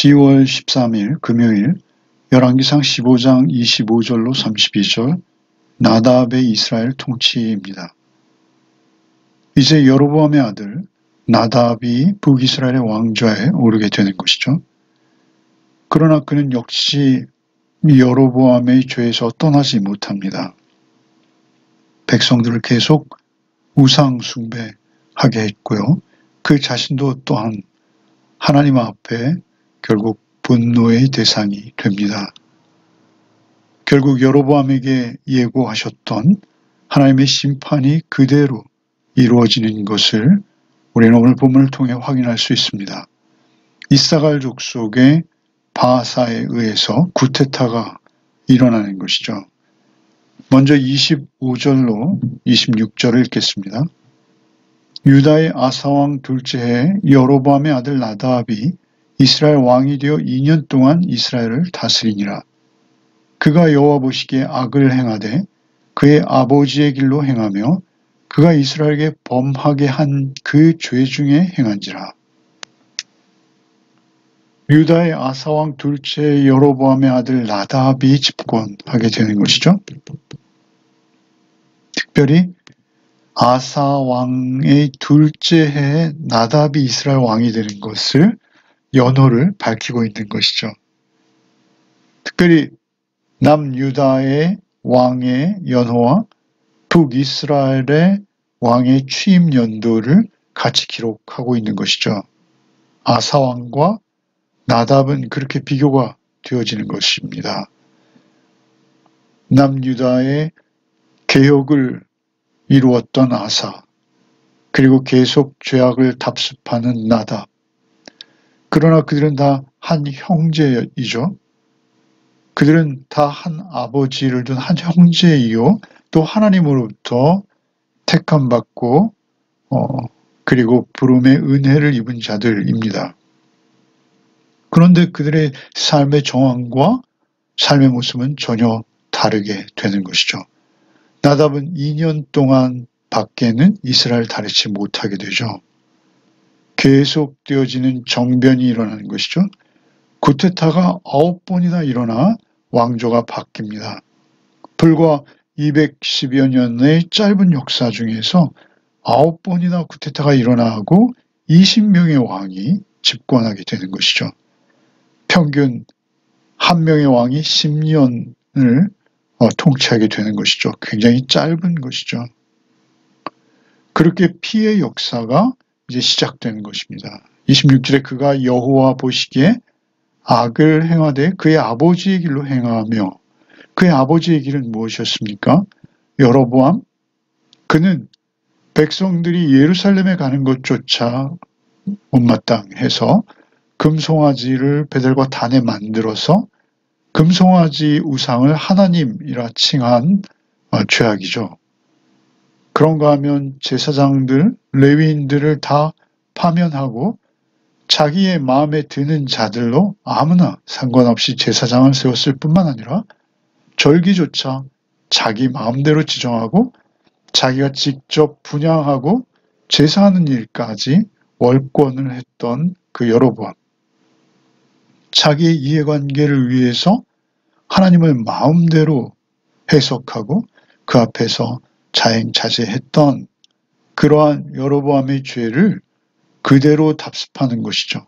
10월 13일 금요일 열왕기상 15장 25절로 32절 나답의 이스라엘 통치입니다. 이제 여로보암의 아들 나답이 북이스라엘의 왕좌에 오르게 되는 것이죠. 그러나 그는 역시 여로보암의 죄에서 떠나지 못합니다. 백성들을 계속 우상 숭배하게 했고요. 그 자신도 또한 하나님 앞에 결국 분노의 대상이 됩니다. 결국 여로보암에게 예고하셨던 하나님의 심판이 그대로 이루어지는 것을 우리는 오늘 본문을 통해 확인할 수 있습니다. 이사갈 족속의 바하사에 의해서 구테타가 일어나는 것이죠. 먼저 25절로 26절을 읽겠습니다. 유다의 아사왕 둘째 해 여로보암의 아들 나답이 이스라엘 왕이 되어 2년 동안 이스라엘을 다스리니라. 그가 여호와 보시기에 악을 행하되 그의 아버지의 길로 행하며 그가 이스라엘에게 범하게 한 그 죄 중에 행한지라. 유다의 아사왕 둘째 여로보암의 아들 나답이 집권하게 되는 것이죠. 특별히 아사왕의 둘째 해에 나답이 이스라엘 왕이 되는 것을 연호를 밝히고 있는 것이죠. 특별히 남유다의 왕의 연호와 북이스라엘의 왕의 취임 연도를 같이 기록하고 있는 것이죠. 아사왕과 나답은 그렇게 비교가 되어지는 것입니다. 남유다의 개혁을 이루었던 아사, 그리고 계속 죄악을 답습하는 나답. 그러나 그들은 다 한 형제이죠. 그들은 다 한 아버지를 둔 한 형제이요. 또 하나님으로부터 택함받고 그리고 부름의 은혜를 입은 자들입니다. 그런데 그들의 삶의 정황과 삶의 모습은 전혀 다르게 되는 것이죠. 나답은 2년 동안 밖에는 이스라엘 다르지 못하게 되죠. 계속되어지는 정변이 일어나는 것이죠. 구테타가 9번이나 일어나 왕조가 바뀝니다. 불과 210여 년의 짧은 역사 중에서 9번이나 구테타가 일어나고 20명의 왕이 집권하게 되는 것이죠. 평균 한 명의 왕이 10년을 통치하게 되는 것이죠. 굉장히 짧은 것이죠. 그렇게 피해 역사가 이제 시작되는 것입니다. 26절에 그가 여호와 보시기에 악을 행하되 그의 아버지의 길로 행하며 그의 아버지의 길은 무엇이었습니까? 여로보암? 그는 백성들이 예루살렘에 가는 것조차 못마땅해서 금송아지를 베델과 단에 만들어서 금송아지 우상을 하나님이라 칭한 죄악이죠. 그런가 하면 제사장들, 레위인들을 다 파면하고 자기의 마음에 드는 자들로 아무나 상관없이 제사장을 세웠을 뿐만 아니라 절기조차 자기 마음대로 지정하고 자기가 직접 분향하고 제사하는 일까지 월권을 했던 그 여로보암. 자기의 이해관계를 위해서 하나님을 마음대로 해석하고 그 앞에서 자행자제했던 그러한 여로보암의 죄를 그대로 답습하는 것이죠.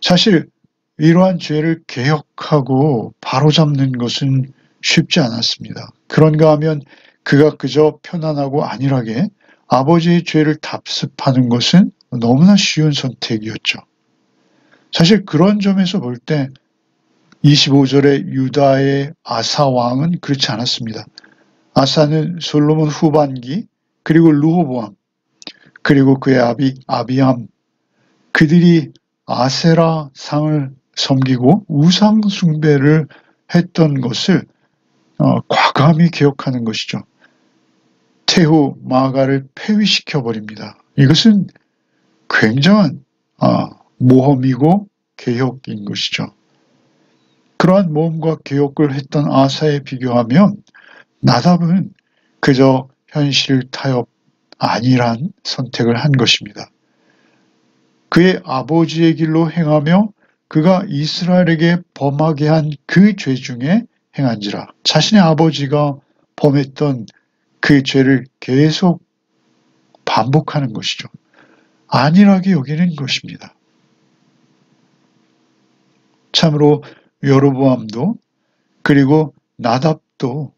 사실 이러한 죄를 개혁하고 바로잡는 것은 쉽지 않았습니다. 그런가 하면 그가 그저 편안하고 안일하게 아버지의 죄를 답습하는 것은 너무나 쉬운 선택이었죠. 사실 그런 점에서 볼 때 25절의 유다의 아사 왕은 그렇지 않았습니다. 아사는 솔로몬 후반기, 그리고 르호보암, 그리고 그의 아비 아비암, 그들이 아세라 상을 섬기고 우상 숭배를 했던 것을 과감히 개혁하는 것이죠. 태후 마가를 폐위시켜 버립니다. 이것은 굉장한 모험이고 개혁인 것이죠. 그러한 모험과 개혁을 했던 아사에 비교하면 나답은 그저 현실 타협 아니란 선택을 한 것입니다. 그의 아버지의 길로 행하며 그가 이스라엘에게 범하게 한 그 죄 중에 행한지라. 자신의 아버지가 범했던 그 죄를 계속 반복하는 것이죠. 안일하게 여기는 것입니다. 참으로 여로보암도 그리고 나답도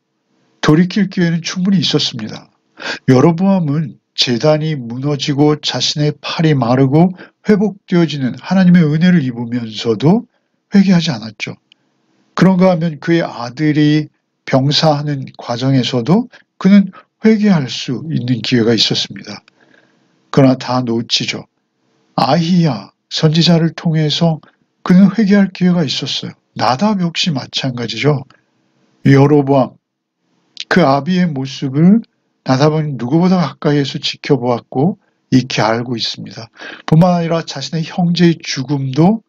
돌이킬 기회는 충분히 있었습니다. 여로보암은 제단이 무너지고 자신의 팔이 마르고 회복되어지는 하나님의 은혜를 입으면서도 회개하지 않았죠. 그런가 하면 그의 아들이 병사하는 과정에서도 그는 회개할 수 있는 기회가 있었습니다. 그러나 다 놓치죠. 아히야 선지자를 통해서 그는 회개할 기회가 있었어요. 나답 역시 마찬가지죠. 여로보암 그 아비의 모습을 나답은 누구보다 가까이에서 지켜보았고 익히 알고 있습니다. 뿐만 아니라 자신의 형제의 죽음도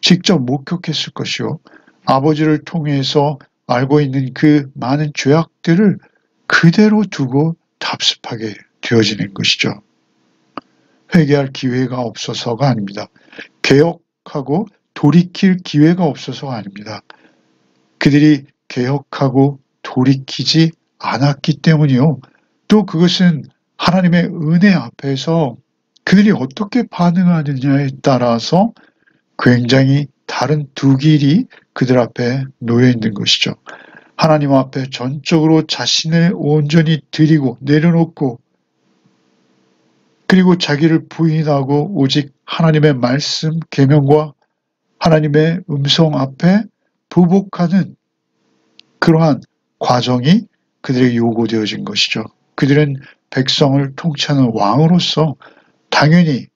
직접 목격했을 것이요. 아버지를 통해서 알고 있는 그 많은 죄악들을 그대로 두고 답습하게 되어지는 것이죠. 회개할 기회가 없어서가 아닙니다. 개혁하고 돌이킬 기회가 없어서가 아닙니다. 그들이 개혁하고 돌이키지 않았기 때문이요. 또 그것은 하나님의 은혜 앞에서 그들이 어떻게 반응하느냐에 따라서 굉장히 다른 두 길이 그들 앞에 놓여 있는 것이죠. 하나님 앞에 전적으로 자신을 온전히 드리고 내려놓고 그리고 자기를 부인하고 오직 하나님의 말씀, 계명과 하나님의 음성 앞에 부복하는 그러한 과정이 그들에게 요구되어진 것이죠. 그들은 백성을 통치하는 왕으로서 당연히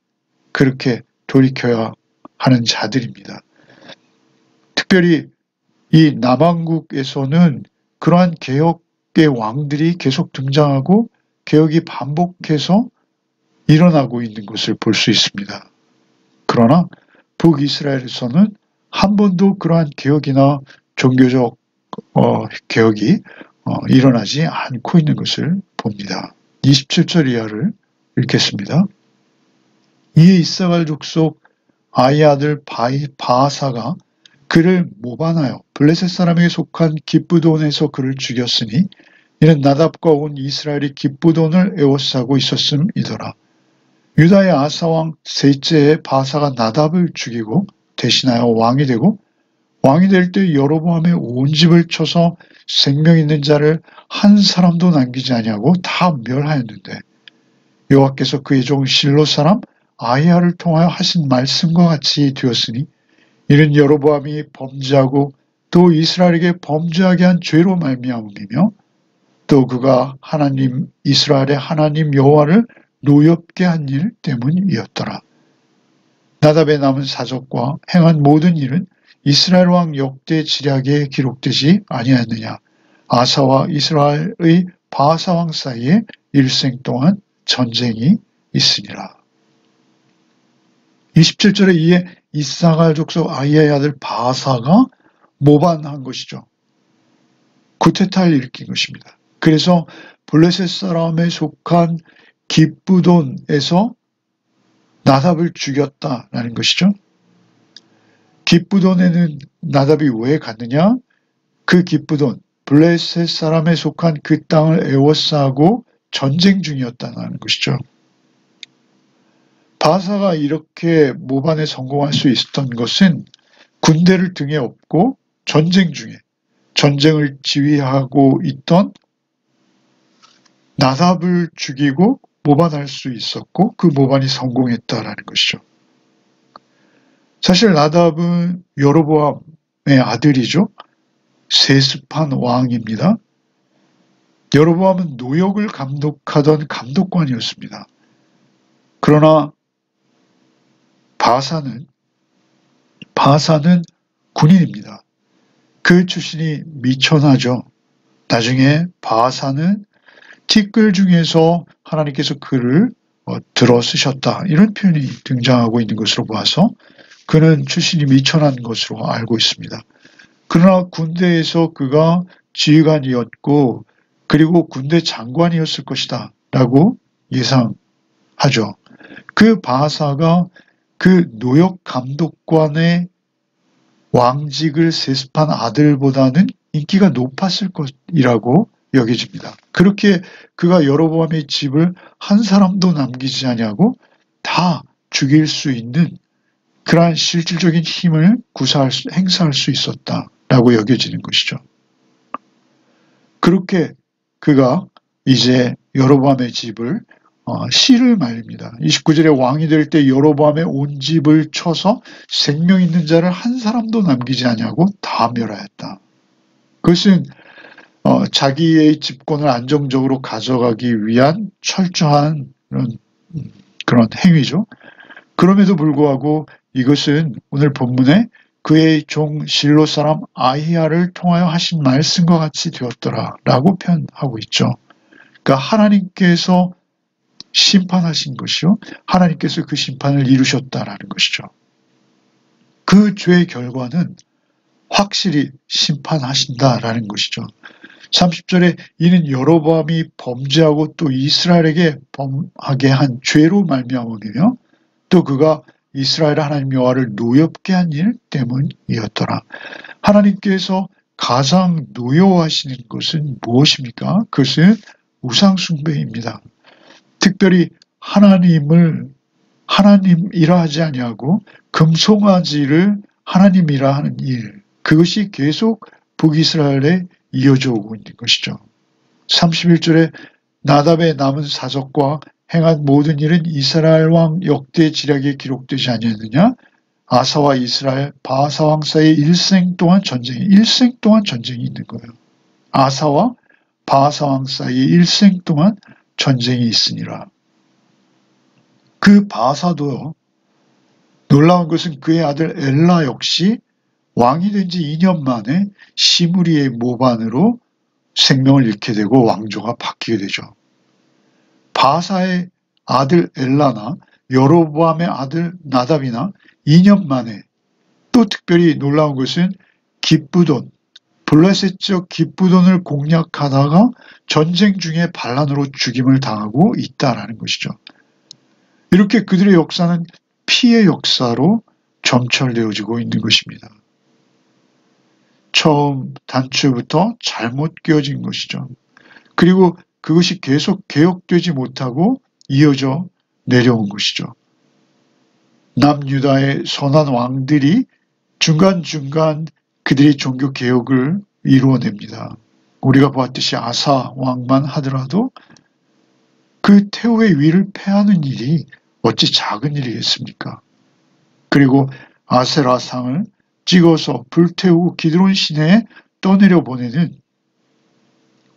그렇게 돌이켜야 하는 자들입니다. 특별히 이 남왕국에서는 그러한 개혁의 왕들이 계속 등장하고 개혁이 반복해서 일어나고 있는 것을 볼 수 있습니다. 그러나 북이스라엘에서는 한 번도 그러한 개혁이나 종교적 개혁이 일어나지 않고 있는 것을 봅니다. 27절 이하를 읽겠습니다. 이에 이사갈 족속 아이 아들 바하사가 그를 모반하여 블레셋 사람에게 속한 기브돈에서 그를 죽였으니 이는 나답과 온 이스라엘이 기브돈을 에워싸고 있었음이더라. 유다의 아사왕 셋째에 바하사가 나답을 죽이고 대신하여 왕이 되고 왕이 될 때 여로보암의 온 집을 쳐서 생명 있는 자를 한 사람도 남기지 아니하고 다 멸하였는데 여호와께서 그의 종 실로 사람 아히야를 통하여 하신 말씀과 같이 되었으니 이는 여로보암이 범죄하고 또 이스라엘에게 범죄하게 한 죄로 말미암음이며 또 그가 하나님 이스라엘의 하나님 여호와를 노엽게 한 일 때문이었더라. 나답의 남은 사적과 행한 모든 일은 이스라엘 왕 역대 지략에 기록되지 아니하였느냐. 아사와 이스라엘의 바하사 왕 사이에 일생 동안 전쟁이 있으니라. 27절에 이에 이사갈 족속 아히야의 아들 바하사가 모반한 것이죠. 쿠데타를 일으킨 것입니다. 그래서 블레셋 사람에 속한 기브돈에서 나답을 죽였다라는 것이죠. 기브돈에는 나답이 왜 갔느냐? 그 기브돈, 블레셋 사람에 속한 그 땅을 에워싸고 전쟁 중이었다는 것이죠. 바하사가 이렇게 모반에 성공할 수 있었던 것은 군대를 등에 업고 전쟁 중에 전쟁을 지휘하고 있던 나답을 죽이고 모반할 수 있었고 그 모반이 성공했다라는 것이죠. 사실 나답은 여로보암의 아들이죠. 세습한 왕입니다. 여로보암은 노역을 감독하던 감독관이었습니다. 그러나 바하사는 군인입니다. 그 출신이 미천하죠. 나중에 바하사는 티끌 중에서 하나님께서 그를 들어 쓰셨다. 이런 표현이 등장하고 있는 것으로 봐서 그는 출신이 미천한 것으로 알고 있습니다. 그러나 군대에서 그가 지휘관이었고 그리고 군대 장관이었을 것이다 라고 예상하죠. 그 바하사가 그 노역 감독관의 왕직을 세습한 아들보다는 인기가 높았을 것이라고 여겨집니다. 그렇게 그가 여로보암의 집을 한 사람도 남기지 아니하고 다 죽일 수 있는 그러한 실질적인 힘을 행사할 수 있었다라고 여겨지는 것이죠. 그렇게 그가 이제 여로보암의 집을 씨를 말립니다. 29절에 왕이 될 때 여로보암의 온 집을 쳐서 생명 있는 자를 한 사람도 남기지 아니하고 다 멸하였다. 그것은 자기의 집권을 안정적으로 가져가기 위한 철저한 그런 행위죠. 그럼에도 불구하고 이것은 오늘 본문에 그의 종 실로 사람 아히야를 통하여 하신 말씀과 같이 되었더라라고 표현하고 있죠. 그러니까 하나님께서 심판하신 것이요. 하나님께서 그 심판을 이루셨다라는 것이죠. 그 죄의 결과는 확실히 심판하신다라는 것이죠. 30절에 이는 여로보암이 범죄하고 또 이스라엘에게 범하게 한 죄로 말미암으며 또 그가 이스라엘 하나님 여호와를 노엽게 한 일 때문이었더라. 하나님께서 가장 노여워하시는 것은 무엇입니까? 그것은 우상 숭배입니다. 특별히 하나님이라 하지 아니하고 금송아지를 하나님이라 하는 일, 그것이 계속 북이스라엘에 이어져 오고 있는 것이죠. 31절에 나답의 남은 사적과 행한 모든 일은 이스라엘 왕 역대 지략에 기록되지 아니했느냐? 아사와 이스라엘 바하사 왕 사이에 일생 동안 전쟁이 있는 거예요. 아사와 바하사 왕 사이에 일생 동안 전쟁이 있으니라. 그 바하사도요. 놀라운 것은 그의 아들 엘라 역시 왕이 된 지 2년 만에 시므리의 모반으로 생명을 잃게 되고 왕조가 바뀌게 되죠. 바하사의 아들 엘라나 여로보암의 아들 나답이나 2년 만에 또 특별히 놀라운 것은 기브돈, 블레셋적 기브돈을 공략하다가 전쟁 중에 반란으로 죽임을 당하고 있다라는 것이죠. 이렇게 그들의 역사는 피의 역사로 점철되어지고 있는 것입니다. 처음 단추부터 잘못 끼워진 것이죠. 그리고 그것이 계속 개혁되지 못하고 이어져 내려온 것이죠. 남유다의 선한 왕들이 중간중간 그들의 종교 개혁을 이루어냅니다. 우리가 보았듯이 아사 왕만 하더라도 그 태호의 위를 패하는 일이 어찌 작은 일이겠습니까? 그리고 아세라상을 찍어서 불태우고 기드론 시내에 떠내려 보내는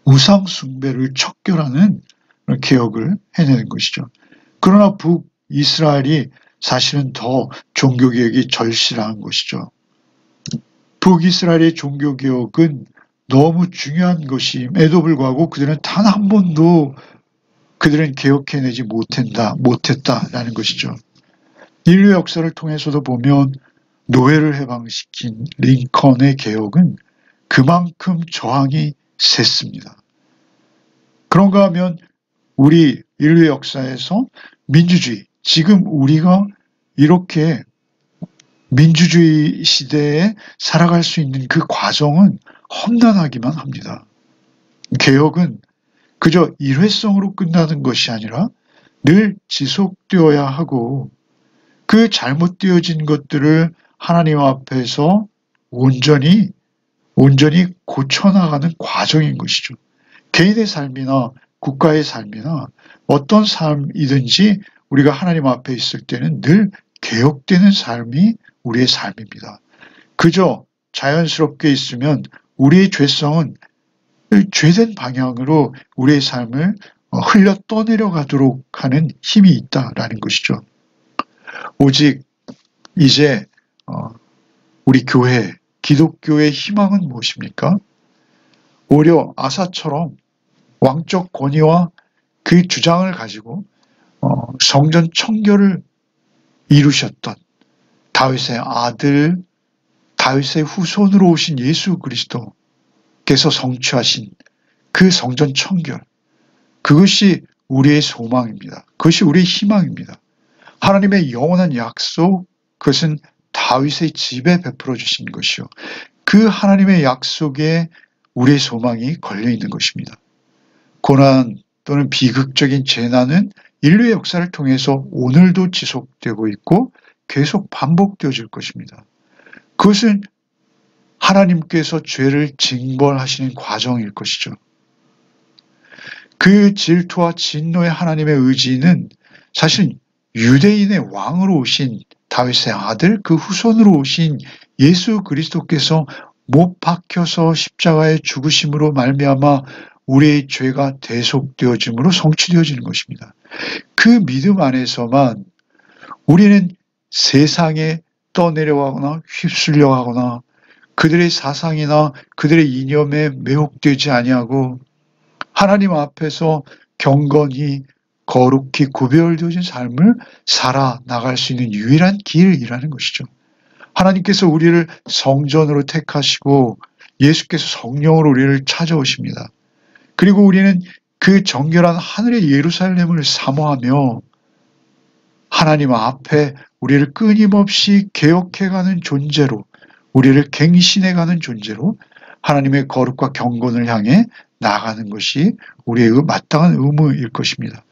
우상 숭배를 척결하는 개혁을 해내는 것이죠. 그러나 북이스라엘이 사실은 더 종교개혁이 절실한 것이죠. 북이스라엘의 종교개혁은 너무 중요한 것임에도 불구하고 그들은 단 한 번도 그들은 개혁해내지 못했다라는 것이죠. 인류 역사를 통해서도 보면 노예를 해방시킨 링컨의 개혁은 그만큼 저항이 셌습니다. 그런가 하면 우리 인류 역사에서 민주주의, 지금 우리가 이렇게 민주주의 시대에 살아갈 수 있는 그 과정은 험난하기만 합니다. 개혁은 그저 일회성으로 끝나는 것이 아니라 늘 지속되어야 하고 그 잘못되어진 것들을 하나님 앞에서 온전히 고쳐나가는 과정인 것이죠. 개인의 삶이나 국가의 삶이나 어떤 삶이든지 우리가 하나님 앞에 있을 때는 늘 개혁되는 삶이 우리의 삶입니다. 그저 자연스럽게 있으면 우리의 죄성은 죄된 방향으로 우리의 삶을 흘려 떠내려가도록 하는 힘이 있다라는 것이죠. 오직 이제 우리 교회, 기독교의 희망은 무엇입니까? 오히려 아사처럼 왕적 권위와 그 주장을 가지고 성전 청결을 이루셨던 다윗의 아들, 다윗의 후손으로 오신 예수 그리스도께서 성취하신 그 성전 청결, 그것이 우리의 소망입니다. 그것이 우리의 희망입니다. 하나님의 영원한 약속, 그것은 다윗의 집에 베풀어 주신 것이요. 그 하나님의 약속에 우리의 소망이 걸려 있는 것입니다. 고난 또는 비극적인 재난은 인류의 역사를 통해서 오늘도 지속되고 있고 계속 반복되어질 것입니다. 그것은 하나님께서 죄를 징벌하시는 과정일 것이죠. 그 질투와 진노의 하나님의 의지는 사실 유대인의 왕으로 오신 다윗의 아들, 그 후손으로 오신 예수 그리스도께서 못 박혀서 십자가에 죽으심으로 말미암아 우리의 죄가 대속되어짐으로 성취되어지는 것입니다. 그 믿음 안에서만 우리는 세상에 떠내려가거나 휩쓸려가거나 그들의 사상이나 그들의 이념에 매혹되지 아니하고 하나님 앞에서 경건히 거룩히 구별되어진 삶을 살아나갈 수 있는 유일한 길이라는 것이죠. 하나님께서 우리를 성전으로 택하시고 예수께서 성령으로 우리를 찾아오십니다. 그리고 우리는 그 정결한 하늘의 예루살렘을 사모하며 하나님 앞에 우리를 끊임없이 개혁해가는 존재로, 우리를 갱신해가는 존재로 하나님의 거룩과 경건을 향해 나아가는 것이 우리의 마땅한 의무일 것입니다.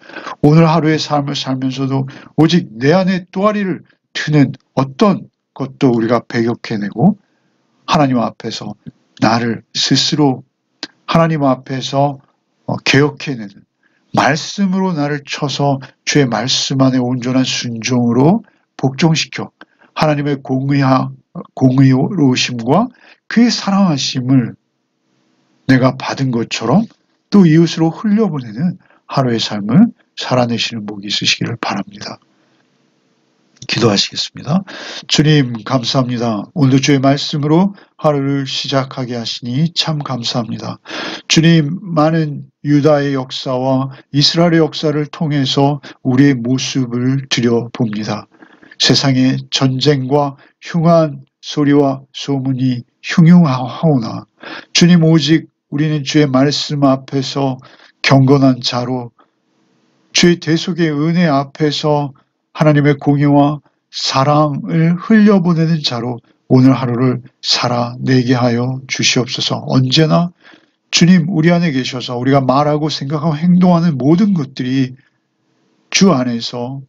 오늘 하루의 삶을 살면서도 오직 내 안에 또아리를 트는 어떤 것도 우리가 배격해내고 하나님 앞에서 나를 스스로 하나님 앞에서 개혁해내는 말씀으로 나를 쳐서 주의 말씀 안에 온전한 순종으로 복종시켜 하나님의 공의로우심과 그의 사랑하심을 내가 받은 것처럼 또 이웃으로 흘려보내는 하루의 삶을 살아내시는 복이 있으시기를 바랍니다. 기도하시겠습니다. 주님 감사합니다. 오늘도 주의 말씀으로 하루를 시작하게 하시니 참 감사합니다. 주님, 많은 유다의 역사와 이스라엘의 역사를 통해서 우리의 모습을 들여봅니다. 세상에 전쟁과 흉한 소리와 소문이 흉흉하오나 주님, 오직 우리는 주의 말씀 앞에서 경건한 자로 주의 대속의 은혜 앞에서 하나님의 공의와 사랑을 흘려보내는 자로 오늘 하루를 살아내게 하여 주시옵소서. 언제나 주님 우리 안에 계셔서 우리가 말하고 생각하고 행동하는 모든 것들이 주 안에서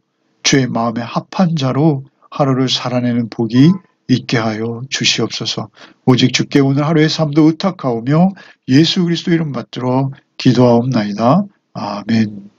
주의 마음에 합한 자로 하루를 살아내는 복이 있게 하여 주시옵소서. 오직 주께 오늘 하루의 삶도 의탁하오며 예수 그리스도 이름 받들어 기도하옵나이다. 아멘.